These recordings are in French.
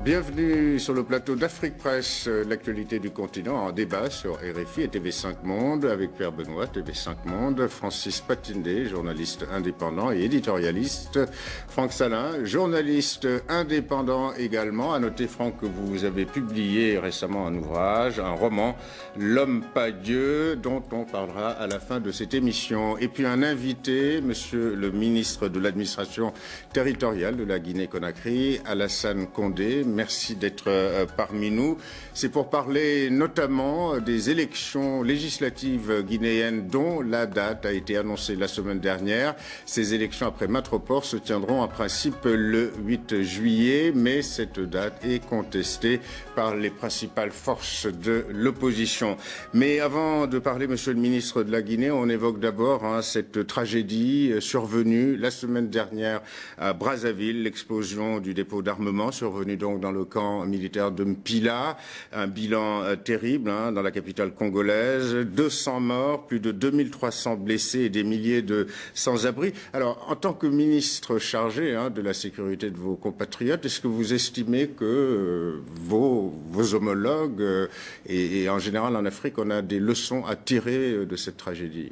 Bienvenue sur le plateau d'Afrique Presse, l'actualité du continent en débat sur RFI et TV5 Monde avec Pierre Benoît, TV5 Monde, Francis Patindé, journaliste indépendant et éditorialiste, Franck Salin, journaliste indépendant également. À noter, Franck, que vous avez publié récemment un ouvrage, un roman, L'homme pas Dieu, dont on parlera à la fin de cette émission. Et puis un invité, monsieur le ministre de l'administration territoriale de la Guinée-Conakry, Alassane Condé. Merci d'être parmi nous. C'est pour parler notamment des élections législatives guinéennes dont la date a été annoncée la semaine dernière. Ces élections, après maintes reports, se tiendront en principe le 8 juillet, mais cette date est contestée par les principales forces de l'opposition. Mais avant de parler, monsieur le ministre de la Guinée, on évoque d'abord cette tragédie survenue la semaine dernière à Brazzaville, l'explosion du dépôt d'armement survenue donc dans le camp militaire de Mpila. Un bilan terrible dans la capitale congolaise. 200 morts, plus de 2300 blessés et des milliers de sans-abri. Alors, en tant que ministre chargé de la sécurité de vos compatriotes, est-ce que vous estimez que vos homologues et en général en Afrique, on a des leçons à tirer de cette tragédie?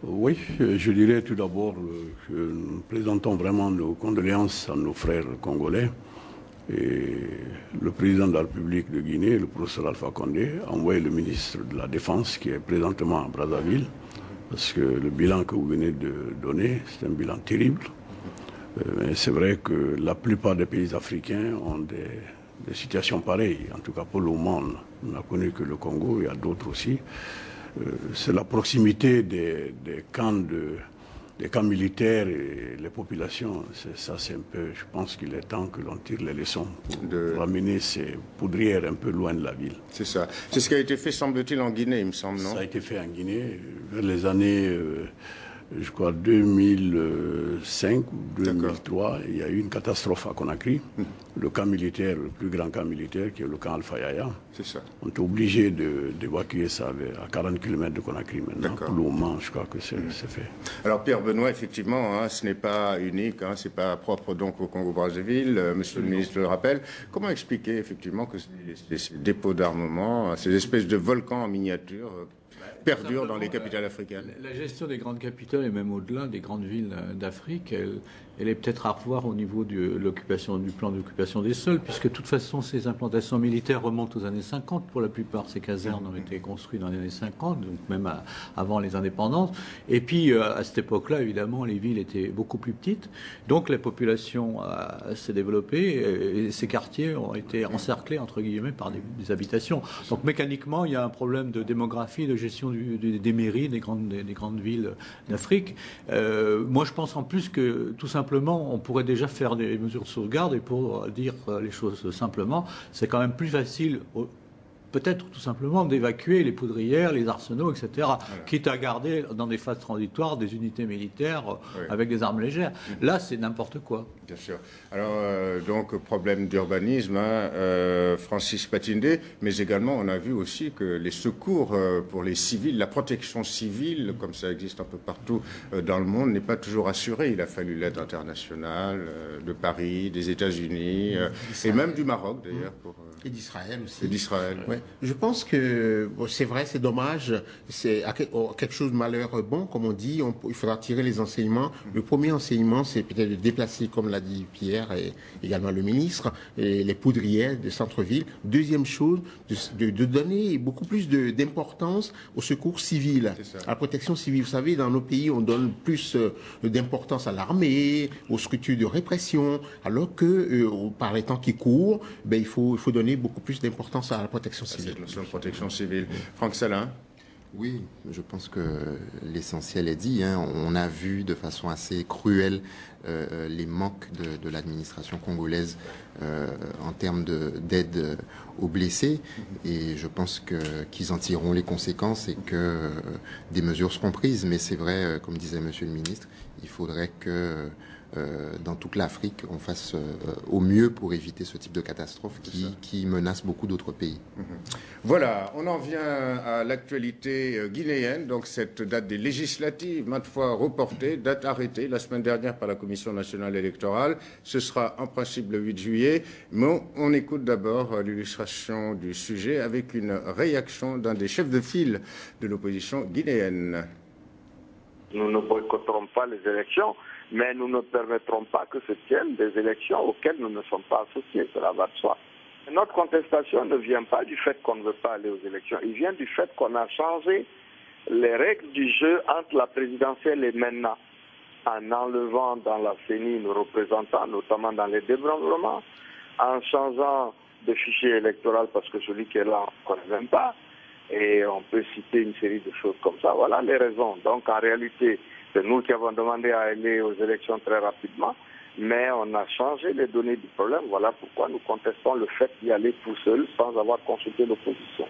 Oui, je dirais tout d'abord que nous présentons vraiment nos condoléances à nos frères congolais. Et le président de la République de Guinée, le professeur Alpha Condé, a envoyé le ministre de la Défense qui est présentement à Brazzaville, parce que le bilan que vous venez de donner, c'est un bilan terrible. C'est vrai que la plupart des pays africains ont des situations pareilles. En tout cas, pour le moment, on n'a connu que le Congo, il y a d'autres aussi. C'est la proximité des camps militaires et les populations. C'est un peu, je pense qu'il est temps que l'on tire les leçons pour ramener ces poudrières un peu loin de la ville. C'est ça. C'est ce qui a été fait, semble-t-il, en Guinée, il me semble, non? Ça a été fait en Guinée vers les années, je crois, 2005 ou 2003. Il y a eu une catastrophe à Conakry. Le camp militaire, le plus grand camp militaire, qui est le camp Alpha Yaya. C'est ça. On est obligé d'évacuer ça à 40 km de Conakry maintenant. Pour le moment, je crois que c'est fait. Alors Pierre Benoît, effectivement, ce n'est pas unique, ce n'est pas propre donc au Congo-Brazzaville, monsieur le ministre le rappelle. Comment expliquer effectivement que ces dépôts d'armement, ces espèces de volcans en miniature perdurent dans les capitales africaines? La gestion des grandes capitales et même au-delà des grandes villes d'Afrique, elle est peut-être à revoir au niveau de l'occupation, du plan d'occupation des sols, puisque de toute façon ces implantations militaires remontent aux années 50 pour la plupart. Ces casernes ont été construites dans les années 50, donc même avant les indépendances. Et puis à cette époque-là, évidemment, les villes étaient beaucoup plus petites, donc la population s'est développée et ces quartiers ont été encerclés entre guillemets par des habitations. Donc mécaniquement, il y a un problème de démographie, de gestion des mairies, des grandes villes d'Afrique. Moi, je pense en plus que tout simplement, on pourrait déjà faire des mesures de sauvegarde, et pour dire les choses simplement, c'est quand même plus facile, peut-être tout simplement, d'évacuer les poudrières, les arsenaux, etc., voilà, quitte à garder dans des phases transitoires des unités militaires avec des armes légères. Là, c'est n'importe quoi. Bien sûr. Alors, donc, problème d'urbanisme, Francis Patindé, mais également, on a vu aussi que les secours pour les civils, la protection civile, comme ça existe un peu partout dans le monde, n'est pas toujours assurée. Il a fallu l'aide internationale de Paris, des États-Unis, et même du Maroc, d'ailleurs. Et d'Israël aussi. Et d'Israël. Ouais. Je pense que c'est vrai, c'est dommage, c'est quelque chose de malheur bon, comme on dit, il faudra tirer les enseignements. Le premier enseignement, c'est peut-être de déplacer, comme l'a dit Pierre et également le ministre, les poudrières de centre-ville. Deuxième chose, de donner beaucoup plus d'importance au secours civil, à la protection civile. Vous savez, dans nos pays, on donne plus d'importance à l'armée, aux structures de répression, alors que par les temps qui courent, il faut donner beaucoup plus d'importance à la protection civile. Cette notion de protection civile. Franck Salin? Oui, je pense que l'essentiel est dit. On a vu de façon assez cruelle les manques de l'administration congolaise en termes d'aide aux blessés. Et je pense qu'ils en tireront les conséquences et que des mesures seront prises. Mais c'est vrai, comme disait Monsieur le ministre, il faudrait que dans toute l'Afrique, on fasse au mieux pour éviter ce type de catastrophe qui menace beaucoup d'autres pays. Voilà, on en vient à l'actualité guinéenne, donc cette date des législatives, maintes fois reportée, date arrêtée la semaine dernière par la Commission Commission nationale électorale. Ce sera en principe le 8 juillet, mais on écoute d'abord l'illustration du sujet avec une réaction d'un des chefs de file de l'opposition guinéenne. Nous ne boycotterons pas les élections, mais nous ne permettrons pas que se tiennent des élections auxquelles nous ne sommes pas associés. Cela va de soi. Notre contestation ne vient pas du fait qu'on ne veut pas aller aux élections. Il vient du fait qu'on a changé les règles du jeu entre la présidentielle et maintenant, en enlevant dans la CENI nos représentants, notamment dans les démembrements, en changeant de fichier électoral parce que celui qui est là, on ne connaît même pas. Et on peut citer une série de choses comme ça. Voilà les raisons. Donc en réalité, c'est nous qui avons demandé à aller aux élections très rapidement, mais on a changé les données du problème. Voilà pourquoi nous contestons le fait d'y aller tout seul sans avoir consulté l'opposition.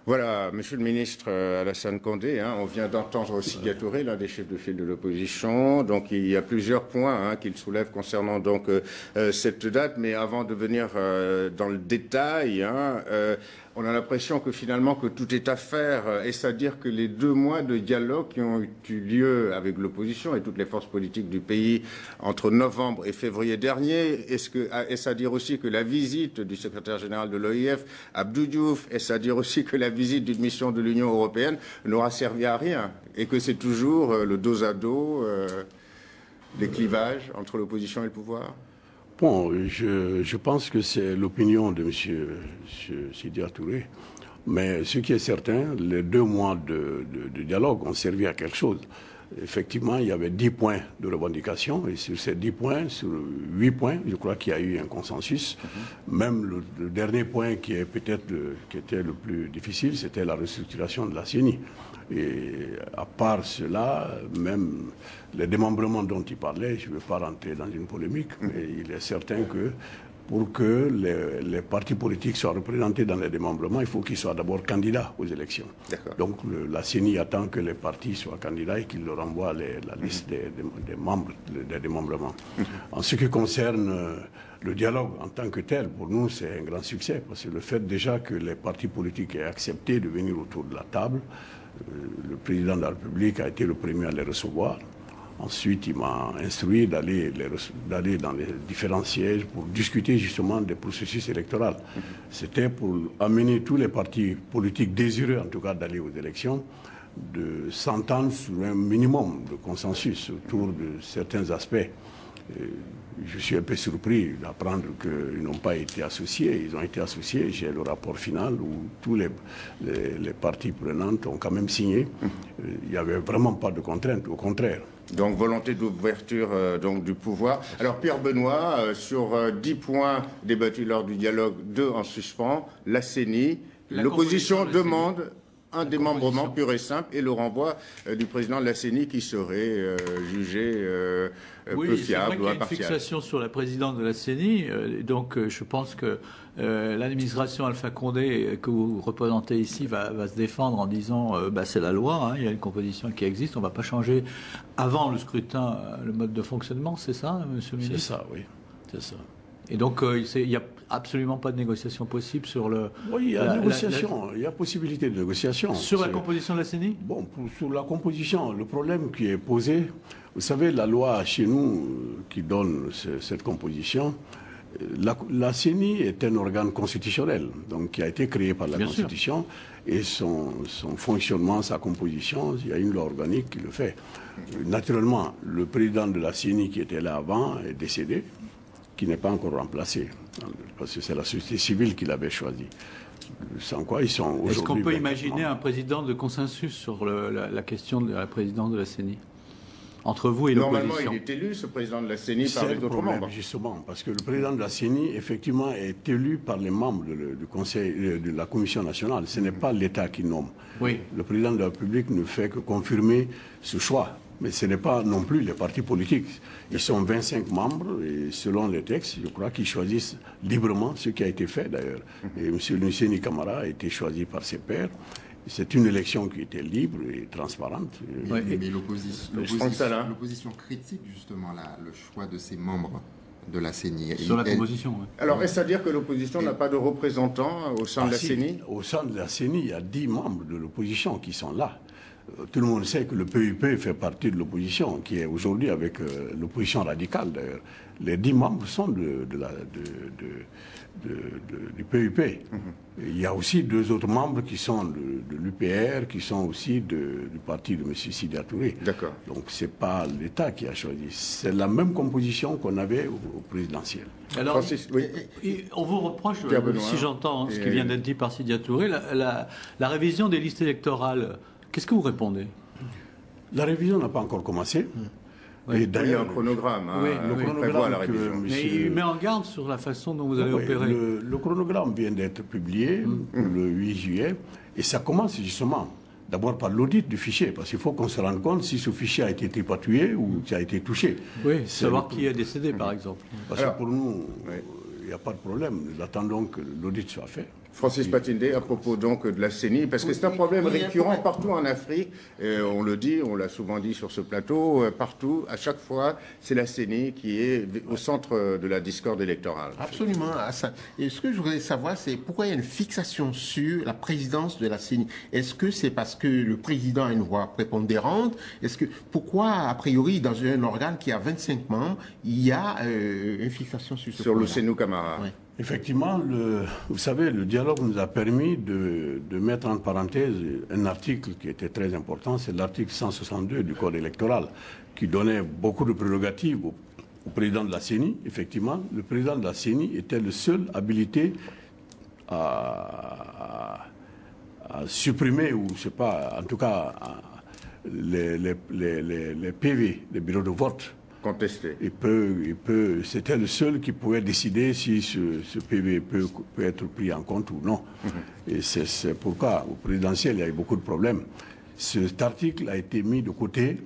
Voilà, Monsieur le ministre Alassane Condé, on vient d'entendre aussi Touré, l'un des chefs de file de l'opposition. Donc il y a plusieurs points qu'il soulève concernant donc cette date. Mais avant de venir dans le détail, on a l'impression que finalement que tout est à faire. Est-ce à dire que les 2 mois de dialogue qui ont eu lieu avec l'opposition et toutes les forces politiques du pays entre novembre et février dernier, est-ce à dire aussi que la visite du secrétaire général de l'OIF, Abdou Diouf, est-ce à dire aussi que la visite d'une mission de l'Union européenne n'aura servi à rien et que c'est toujours le dos à dos, les clivages entre l'opposition et le pouvoir? Bon, je pense que c'est l'opinion de M. Sidya Touré. Mais ce qui est certain, les 2 mois de dialogue ont servi à quelque chose. Effectivement, il y avait 10 points de revendication et sur ces 10 points, sur 8 points, je crois qu'il y a eu un consensus. Même le dernier point qui est peut-être qui était le plus difficile, c'était la restructuration de la CENI. Et à part cela, même les démembrements dont il parlait, je ne veux pas rentrer dans une polémique, mais il est certain que pour que les partis politiques soient représentés dans les démembrements, il faut qu'ils soient d'abord candidats aux élections. Donc la CENI attend que les partis soient candidats et qu'ils leur envoient la liste des membres des démembrements. En ce qui concerne le dialogue en tant que tel, pour nous, c'est un grand succès, parce que le fait déjà que les partis politiques aient accepté de venir autour de la table, le président de la République a été le premier à les recevoir. Ensuite, il m'a instruit d'aller dans les différents sièges pour discuter justement des processus électoraux. C'était pour amener tous les partis politiques désireux, en tout cas, d'aller aux élections, de s'entendre sur un minimum de consensus autour de certains aspects. Je suis un peu surpris d'apprendre qu'ils n'ont pas été associés. Ils ont été associés. J'ai le rapport final où tous les parties prenantes ont quand même signé. Il n'y avait vraiment pas de contraintes, au contraire. Donc volonté d'ouverture du pouvoir. Alors Pierre Benoît, sur 10 points débattus lors du dialogue, 2 en suspens, la CENI, l'opposition demande un démembrement pur et simple et le renvoi du président de la CENI qui serait jugé peu fiable ou impartial. Il y a une fixation sur la présidente de la CENI, donc je pense que l'administration Alpha Condé que vous représentez ici va se défendre en disant c'est la loi, il y a une composition qui existe, on ne va pas changer avant le scrutin le mode de fonctionnement, c'est ça, monsieur le ministre? C'est ça, oui, c'est ça. Et donc, il n'y a absolument pas de négociation possible sur le... Oui, il y a négociation, il y a possibilité de négociation. Sur la composition de la CENI? Bon, sur la composition, le problème qui est posé, vous savez, la loi chez nous qui donne cette composition, la CENI est un organe constitutionnel, donc qui a été créé par la Constitution, et son fonctionnement, sa composition, il y a une loi organique qui le fait. Naturellement, le président de la CENI qui était là avant est décédé, qui n'est pas encore remplacé, parce que c'est la société civile qui l'avait choisi. Sans quoi ils sont aujourd'hui... Est-ce qu'on peut imaginer un président de consensus sur la question de la présidence de la CENI entre vous et l'opposition? Normalement, il est élu, ce président de la CENI, par les autres membres. Justement, parce que le président de la CENI, effectivement, est élu par les membres du Conseil, de la Commission nationale. Ce n'est pas l'État qui nomme. Oui. Le président de la République ne fait que confirmer ce choix. Mais ce n'est pas non plus les partis politiques. Ils sont 25 membres et selon les textes, je crois qu'ils choisissent librement ce qui a été fait d'ailleurs. Et M. Luceni Camara a été choisi par ses pairs. C'est une élection qui était libre et transparente. Mais l'opposition critique justement le choix de ses membres de la CENI. Sur la composition. Oui. Alors, est-ce à dire que l'opposition n'a pas de représentants au sein de la CENI? Au sein de la CENI, il y a 10 membres de l'opposition qui sont là. tout le monde sait que le PUP fait partie de l'opposition, qui est aujourd'hui avec l'opposition radicale d'ailleurs. Les 10 membres sont du PUP. Il y a aussi 2 autres membres qui sont de l'UPR, qui sont aussi du parti de M. Sidya Touré. D'accord. Donc ce n'est pas l'État qui a choisi. C'est la même composition qu'on avait au présidentiel. Alors, Francis, oui. on vous reproche, Benoît, si j'entends ce qui vient d'être dit par Sidya Touré, la révision des listes électorales. Qu'est-ce que vous répondez? La révision n'a pas encore commencé. Oui, et d'ailleurs, un chronogramme. Oui, le chronogramme la révision. Mais il met en garde sur la façon dont vous allez opérer. Le chronogramme vient d'être publié le 8 juillet et ça commence justement d'abord par l'audit du fichier, parce qu'il faut qu'on se rende compte si ce fichier a été tripatouillé ou qui a été touché. Oui, savoir qui est décédé par exemple. Parce que pour nous, il n'y a pas de problème. Nous attendons que l'audit soit fait. Francis Patindé, à propos donc de la CENI, parce que c'est un problème récurrent partout en Afrique, on le dit, on l'a souvent dit sur ce plateau, partout, à chaque fois, c'est la CENI qui est au centre de la discorde électorale. Absolument. Et ce que je voudrais savoir, c'est pourquoi il y a une fixation sur la présidence de la CENI. Est-ce que c'est parce que le président a une voix prépondérante? Pourquoi, a priori, dans un organe qui a 25 membres, il y a une fixation sur ce point-là? Sur le Sénou Camara. Oui. Effectivement, vous savez, le dialogue nous a permis de mettre en parenthèse un article qui était très important, c'est l'article 162 du Code électoral, qui donnait beaucoup de prérogatives au président de la CENI. Effectivement, le président de la CENI était le seul habilité à supprimer, ou je sais pas, en tout cas, les PV, les bureaux de vote. Contesté. C'était le seul qui pouvait décider si ce PV peut être pris en compte ou non. Et c'est pourquoi, au présidentiel, il y a eu beaucoup de problèmes. Cet article a été mis de côté,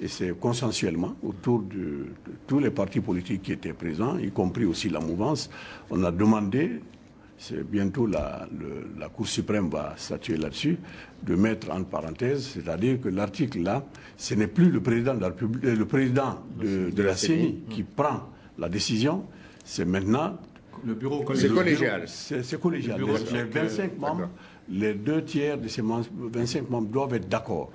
et c'est consensuellement, autour de tous les partis politiques qui étaient présents, y compris aussi la mouvance. On a demandé, c'est bientôt la Cour suprême va statuer là-dessus, de mettre en parenthèse, c'est-à-dire que l'article là, ce n'est plus le président de la République, le président de la CENI qui prend la décision, c'est maintenant le bureau collégial. C'est collégial. C'est collégial. Les 25 membres, les 2 tiers de ces 25 membres doivent être d'accord.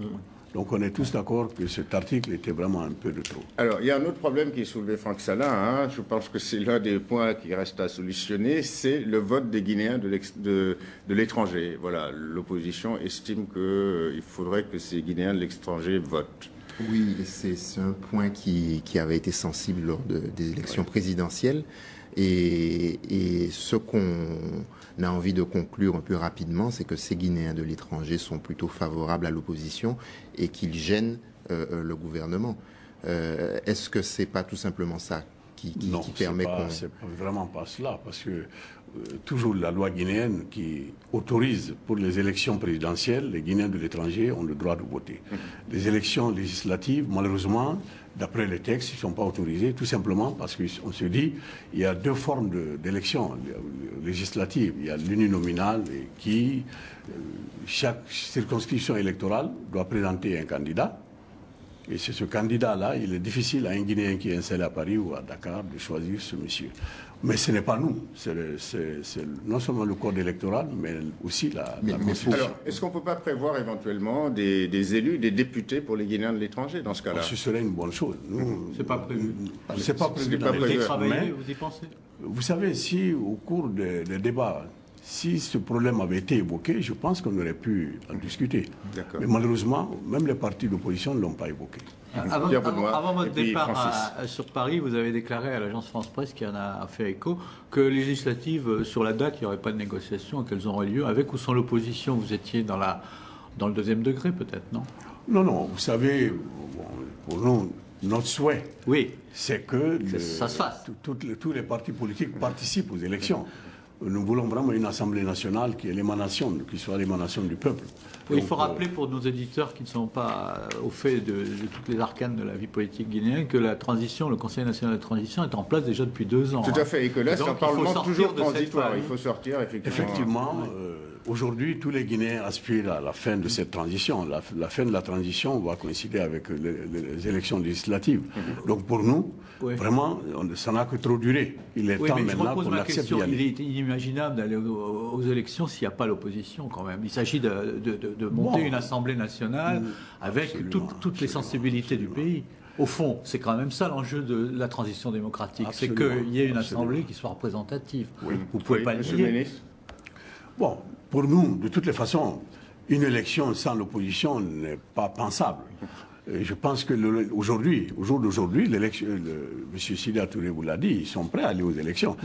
Donc on est tous d'accord que cet article était vraiment un peu de trop. Alors, il y a un autre problème qui est soulevé, Franck Salin, je pense que c'est l'un des points qui reste à solutionner, c'est le vote des Guinéens de l'étranger. Voilà, l'opposition estime qu'il faudrait que ces Guinéens de l'étranger votent. Oui, c'est un point qui avait été sensible lors des élections présidentielles. Et ce qu'on a envie de conclure un peu rapidement, c'est que ces Guinéens de l'étranger sont plutôt favorables à l'opposition et qu'ils gênent le gouvernement. Est-ce que c'est pas tout simplement ça qui permet qu'on... Non, c'est vraiment pas cela, parce que toujours la loi guinéenne qui autorise pour les élections présidentielles, les Guinéens de l'étranger ont le droit de voter. Les élections législatives, malheureusement, d'après les textes, ils ne sont pas autorisés, tout simplement parce qu'on se dit il y a 2 formes d'élections législatives. Il y a l'uninominal qui, chaque circonscription électorale doit présenter un candidat. Et c'est ce candidat-là, il est difficile à un Guinéen qui est installé à Paris ou à Dakar de choisir ce monsieur. Mais ce n'est pas nous. C'est non seulement le code électoral, mais aussi la Constitution. Alors, est-ce qu'on ne peut pas prévoir éventuellement des élus, des députés pour les Guinéens de l'étranger dans ce cas-là? Ce serait une bonne chose. C'est pas prévu. C'est pas prévu. Vous y pensez? Vous savez, si au cours des débats, si ce problème avait été évoqué, je pense qu'on aurait pu en discuter. Mais malheureusement, même les partis d'opposition ne l'ont pas évoqué. Avant votre départ sur Paris, vous avez déclaré à l'agence France Presse, qui en a fait écho, que les législatives, sur la date, il n'y aurait pas de négociation, qu'elles auraient lieu avec ou sans l'opposition. Vous étiez dans le 2e degré, peut-être, non? Non, vous savez, pour nous, notre souhait, c'est que ça se fasse. Tous les partis politiques participent aux élections. Nous voulons vraiment une Assemblée nationale qui soit l'émanation du peuple. Oui, il faut rappeler pour nos éditeurs qui ne sont pas au fait de toutes les arcanes de la vie politique guinéenne que la transition, le Conseil national de transition est en place déjà depuis 2 ans. Tout à fait, et que là, c'est un Parlement toujours transitoire. Il faut sortir, effectivement. aujourd'hui, tous les Guinéens aspirent à la fin de cette transition. La fin de la transition va coïncider avec les élections législatives. Donc pour nous, vraiment, ça n'a que trop duré. Il est temps maintenant qu'on accepte d'y aller. Il est inimaginable d'aller aux élections s'il n'y a pas l'opposition quand même. Il s'agit de monter une Assemblée nationale avec toutes les sensibilités du pays. Au fond, c'est quand même ça l'enjeu de la transition démocratique. C'est qu'il y ait une Assemblée qui soit représentative. Vous ne pouvez pas le nier. Bon, pour nous, de toutes les façons, une élection sans l'opposition n'est pas pensable. Et je pense que aujourd'hui, au jour d'aujourd'hui, M. Sida Touré vous l'a dit, ils sont prêts à aller aux élections.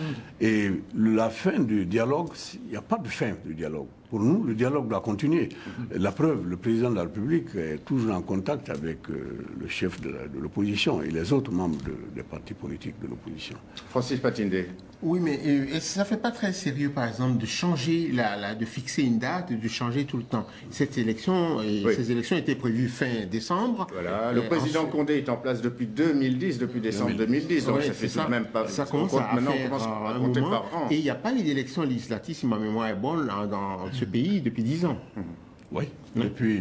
Et la fin du dialogue, il n'y a pas de fin du dialogue. Pour nous, le dialogue doit continuer. La preuve, le président de la République est toujours en contact avec le chef de l'opposition et les autres membres des partis politiques de l'opposition. Francis Patindé. Oui, mais ça ne fait pas très sérieux, par exemple, de changer, de fixer une date, de changer tout le temps. Cette élection, ces élections étaient prévues fin décembre. Voilà, le président Condé est en place depuis 2010 depuis décembre 2010, donc ça fait tout de même pas... Ça commence à faire un moment, par an. Et il n'y a pas eu d'élection législative, si ma mémoire est bonne, dans ce pays depuis 10 ans. Oui, depuis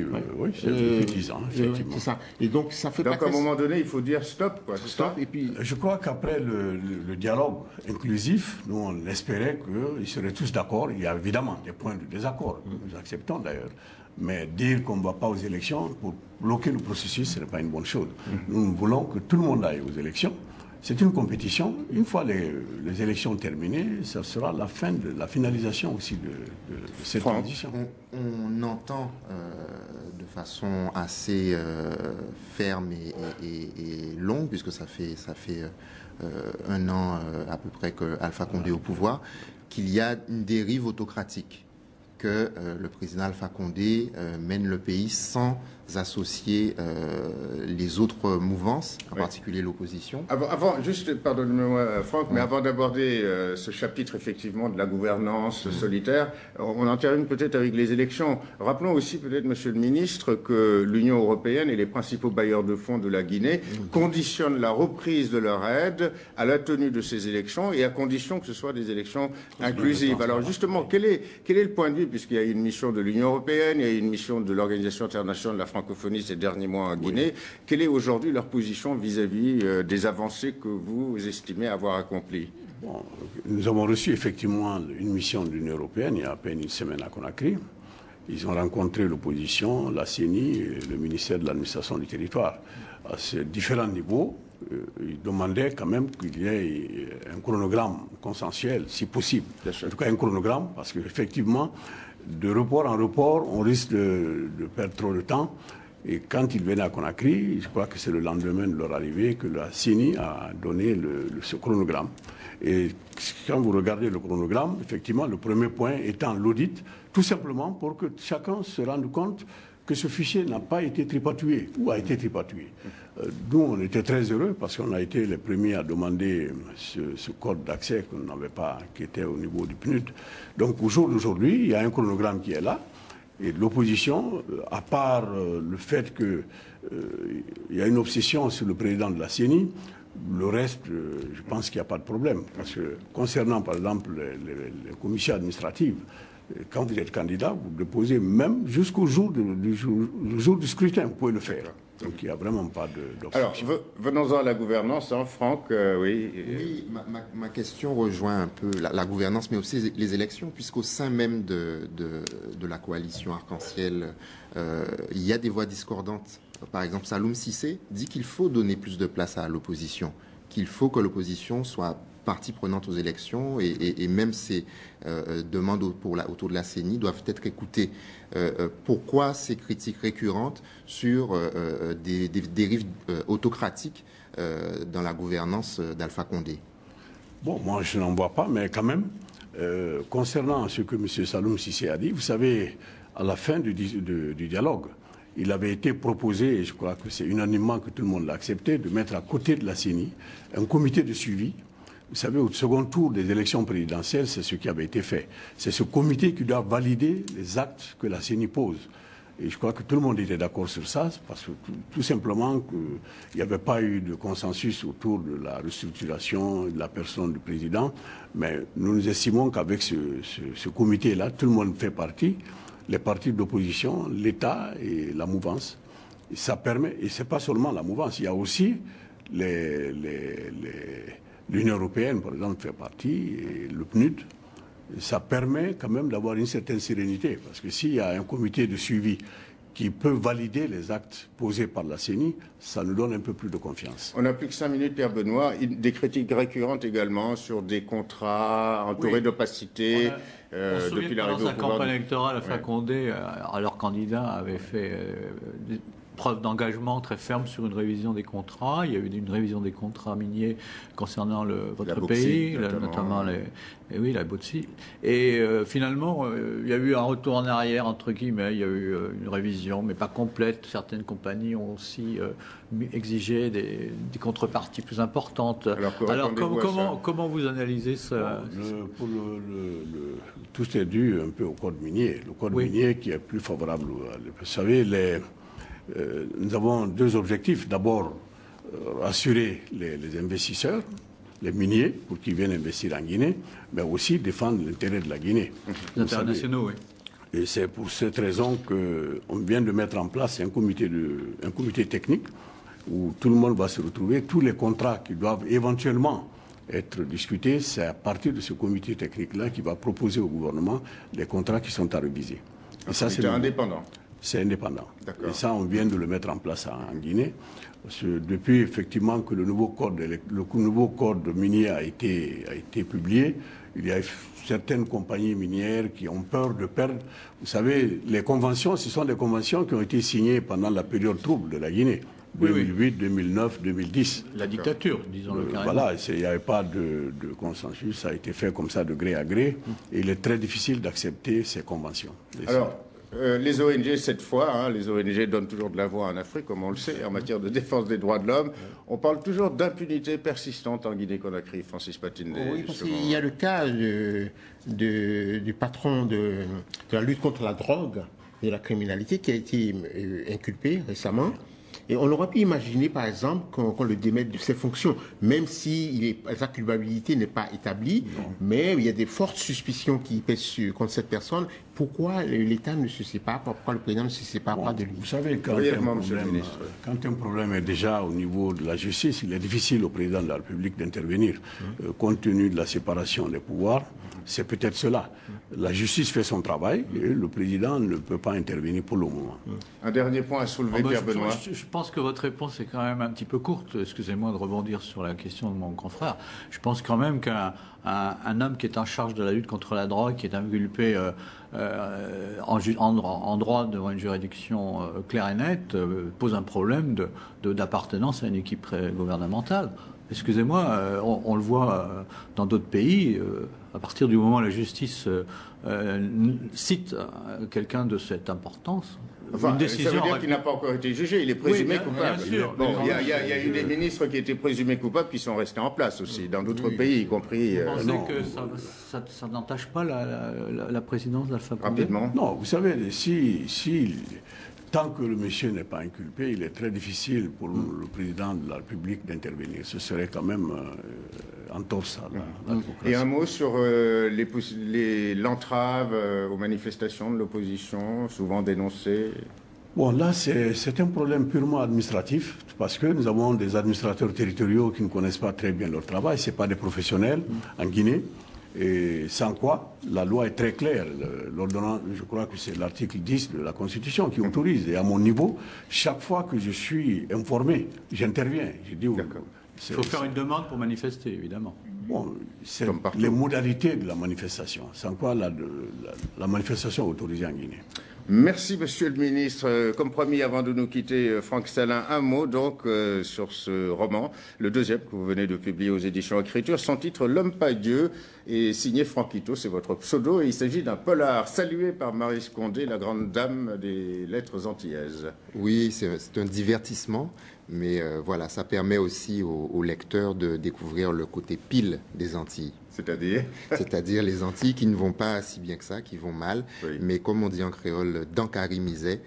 10 ans, effectivement. C'est ça. Et donc, ça fait donc, à un moment donné, il faut dire stop, quoi. Stop, et puis... Je crois qu'après le dialogue inclusif, nous, on espérait qu'ils seraient tous d'accord. Il y a évidemment des points de désaccord, nous acceptons d'ailleurs. Mais dire qu'on ne va pas aux élections pour bloquer le processus, ce n'est pas une bonne chose. Nous voulons que tout le monde aille aux élections. C'est une compétition. Une fois les élections terminées, ça sera la fin de la finalisation aussi de cette transition. On entend de façon assez ferme et longue, puisque ça fait 1 an à peu près que Alpha Condé est au pouvoir, qu'il y a une dérive autocratique, que le président Alpha Condé mène le pays sans associer les autres mouvances, en particulier l'opposition. Avant, juste, pardonne-moi Franck, mais avant d'aborder ce chapitre effectivement de la gouvernance solitaire, on en termine peut-être avec les élections. Rappelons aussi peut-être, Monsieur le Ministre, que l'Union européenne et les principaux bailleurs de fonds de la Guinée conditionnent la reprise de leur aide à la tenue de ces élections et à condition que ce soit des élections inclusives. Alors justement, quel est le point de vue, puisqu'il y a une mission de l'Union européenne, il y a une mission de l'Organisation internationale de la francophonie ces derniers mois en Guinée. Quelle est aujourd'hui leur position vis-à-vis des avancées que vous estimez avoir accomplies? Bon, nous avons reçu effectivement une mission de l'Union européenne il y a à peine une semaine à Conakry. Ils ont rencontré l'opposition, la CENI et le ministère de l'administration du territoire. À ces différents niveaux, ils demandaient quand même qu'il y ait un chronogramme consensuel, si possible. En tout cas, un chronogramme, parce qu'effectivement, de report en report, on risque de perdre trop de temps. Et quand ils venaient à Conakry, je crois que c'est le lendemain de leur arrivée que la CENI a donné ce chronogramme. Et quand vous regardez le chronogramme, effectivement, le premier point étant l'audit, tout simplement pour que chacun se rende compte que ce fichier n'a pas été tripatouillé ou a été tripatouillé. Nous, on était très heureux parce qu'on a été les premiers à demander ce code d'accès qu'on n'avait pas, qui était au niveau du PNUD. Donc, au jour d'aujourd'hui, il y a un chronogramme qui est là. Et l'opposition, à part le fait qu'il y a une obsession sur le président de la CENI, le reste, je pense qu'il n'y a pas de problème. Parce que concernant, par exemple, les commissions administratives, quand vous êtes candidat, vous déposez même jusqu'au jour du scrutin, vous pouvez le faire. Donc il n'y a vraiment pas d'obstruction. Alors, venons-en à la gouvernance, hein, Franck. Oui, ma question rejoint un peu la gouvernance, mais aussi les élections, puisqu'au sein même de la coalition Arc-en-Ciel, il y a des voix discordantes. Par exemple, Saloum Cissé dit qu'il faut donner plus de place à l'opposition, qu'il faut que l'opposition soit partie prenante aux élections et même ces demandes autour de la CENI doivent être écoutées. Pourquoi ces critiques récurrentes sur des dérives autocratiques dans la gouvernance d'Alpha Condé? Bon, moi je n'en vois pas, mais quand même, concernant ce que M. Saloum Cissé a dit, vous savez, à la fin du dialogue, il avait été proposé, et je crois que c'est unanimement que tout le monde l'a accepté, de mettre à côté de la CENI un comité de suivi. Vous savez, au second tour des élections présidentielles, c'est ce qui avait été fait. C'est ce comité qui doit valider les actes que la CENI pose. Et je crois que tout le monde était d'accord sur ça, parce que tout simplement qu'il n'y avait pas eu de consensus autour de la restructuration de la personne du président. Mais nous estimons qu'avec ce comité-là, tout le monde fait partie, les partis d'opposition, l'État et la mouvance. Et ça permet, et ce n'est pas seulement la mouvance, il y a aussi l'Union européenne, par exemple, fait partie, et le PNUD. Ça permet quand même d'avoir une certaine sérénité, parce que s'il y a un comité de suivi qui peut valider les actes posés par la CENI, ça nous donne un peu plus de confiance. On n'a plus que 5 minutes, Pierre Benoît. Des critiques récurrentes également sur des contrats entourés d'opacité depuis l'arrivée au pouvoir. Dans sa campagne électorale, Alpha Condé, alors candidat, avait fait preuve d'engagement très ferme sur une révision des contrats. Il y a eu une révision des contrats miniers concernant votre pays, notamment la Bauxite. Et finalement, il y a eu un retour en arrière, entre guillemets. Il y a eu une révision, mais pas complète. Certaines compagnies ont aussi exigé des contreparties plus importantes. Alors comment vous analysez ça? Tout est dû un peu au code minier. Le code minier qui est plus favorable. Vous savez, nous avons deux objectifs. D'abord, rassurer les investisseurs, les miniers, pour qu'ils viennent investir en Guinée, mais aussi défendre l'intérêt de la Guinée. Les internationaux, oui. Et c'est pour cette raison qu'on vient de mettre en place un comité technique où tout le monde va se retrouver. Tous les contrats qui doivent éventuellement être discutés, c'est à partir de ce comité technique-là qui va proposer au gouvernement les contrats qui sont à réviser. Et ça, c'est indépendant. C'est indépendant. Et ça, on vient de le mettre en place en Guinée. Parce que depuis effectivement que le nouveau code minier a été publié, il y a certaines compagnies minières qui ont peur de perdre. Vous savez, les conventions, ce sont des conventions qui ont été signées pendant la période trouble de la Guinée. 2008, 2009, 2010. La dictature, disons-le carrément. Voilà, il n'y avait pas de consensus, ça a été fait comme ça de gré à gré. Et il est très difficile d'accepter ces conventions. Alors, les ONG, cette fois, les ONG donnent toujours de la voix en Afrique, comme on le sait, en matière de défense des droits de l'homme. On parle toujours d'impunité persistante en Guinée-Conakry, Francis Patindé. Oui, parce qu'il y a le cas du patron de la lutte contre la drogue et la criminalité qui a été inculpé récemment. Et on aurait pu imaginer, par exemple, qu'on le démette de ses fonctions, même si sa culpabilité n'est pas établie, mais il y a des fortes suspicions qui pèsent contre cette personne. Pourquoi l'État ne se sépare pas? Pourquoi le président ne se sépare pas de lui? Vous savez, quand un problème est déjà au niveau de la justice, il est difficile au président de la République d'intervenir. Compte tenu de la séparation des pouvoirs, c'est peut-être cela. La justice fait son travail et le président ne peut pas intervenir pour le moment. Un dernier point à soulever, Pierre Benoît. Je pense que votre réponse est quand même un petit peu courte. Excusez-moi de rebondir sur la question de mon confrère. Je pense quand même qu'un homme qui est en charge de la lutte contre la drogue, qui est inculpé en droit devant une juridiction claire et nette, pose un problème d'appartenance à une équipe gouvernementale. Excusez-moi, on le voit dans d'autres pays, à partir du moment où la justice cite quelqu'un de cette importance, une décision... Ça veut dire qu'il n'a pas encore été jugé, il est présumé coupable. Bien sûr. Bon, il y a eu des ministres qui étaient présumés coupables qui sont restés en place aussi, dans d'autres pays, y compris... Vous pensez que ça n'entache pas la présidence d'Alpha Condé? Rapidement. Non, vous savez, tant que le monsieur n'est pas inculpé, il est très difficile pour le président de la République d'intervenir. Ce serait quand même entorse à la démocratie. Et un mot sur l'entrave aux manifestations de l'opposition, souvent dénoncées. Bon, là, c'est un problème purement administratif, parce que nous avons des administrateurs territoriaux qui ne connaissent pas très bien leur travail. Ce n'est pas des professionnels en Guinée. Et sans quoi, la loi est très claire. L'ordonnance, je crois que c'est l'article 10 de la Constitution qui autorise. Et à mon niveau, chaque fois que je suis informé, j'interviens. Je dis, il faut faire une demande pour manifester, évidemment. Bon, c'est les modalités de la manifestation. Sans quoi, la manifestation est autorisée en Guinée. Merci, Monsieur le Ministre. Comme promis, avant de nous quitter, Franck Salin, un mot donc sur ce roman, le deuxième que vous venez de publier aux éditions Écriture. Son titre, L'Homme pas Dieu, est signé Franquito, c'est votre pseudo, et il s'agit d'un polar salué par Maryse Condé, la grande dame des lettres antillaises. Oui, c'est un divertissement, mais voilà, ça permet aussi aux lecteurs de découvrir le côté pile des Antilles. C'est-à-dire les Antilles qui ne vont pas si bien que ça, qui vont mal, Oui. mais comme on dit en créole, dankari misère,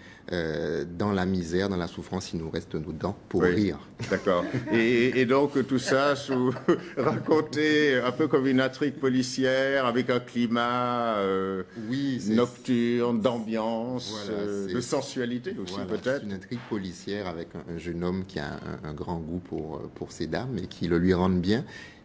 dans la misère, dans la souffrance, il nous reste nos dents pour Oui. rire. D'accord. Et donc tout ça raconté un peu comme une intrigue policière avec un climat Oui, nocturne, d'ambiance, Voilà, de sensualité aussi Voilà, peut-être. c'est une intrigue policière avec un jeune homme qui a un grand goût pour ces dames et qui le lui rendent bien,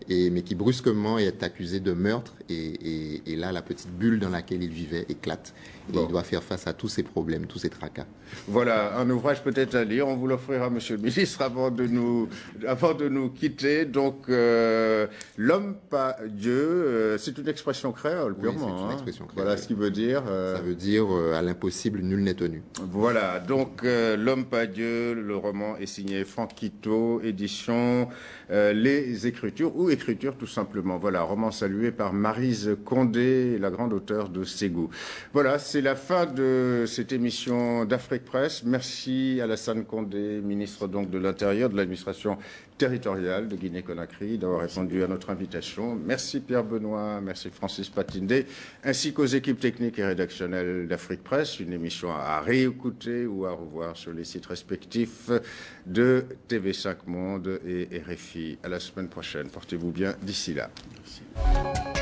mais qui brusquement est accusé de meurtre et là la petite bulle dans laquelle il vivait éclate et Bon. il doit faire face à tous ces problèmes, tous ces tracas. Voilà, un ouvrage peut-être à lire. On vous l'offrira, Monsieur le Ministre, avant de nous quitter. Donc, l'homme pas Dieu, c'est une expression créole, Oui, purement. c'est une hein. expression créole. Voilà ce qui veut dire. Ça veut dire à l'impossible, nul n'est tenu. Voilà, donc L'homme pas Dieu, le roman est signé Franck Quittot, édition Les Écritures, ou Écritures tout simplement. Voilà, roman salué par Maryse Condé, la grande auteure de Ségou. Voilà, c'est la fin de cette émission d'Afrique Presse. Merci à Alassane Condé, ministre donc de l'Intérieur, de l'administration territoriale de Guinée-Conakry, d'avoir répondu à notre invitation. Merci Pierre Benoît, merci Francis Patindé, ainsi qu'aux équipes techniques et rédactionnelles d'Afrique Presse. Une émission à réécouter ou à revoir sur les sites respectifs de TV5 Monde et RFI. À la semaine prochaine. Portez-vous bien d'ici là. Merci.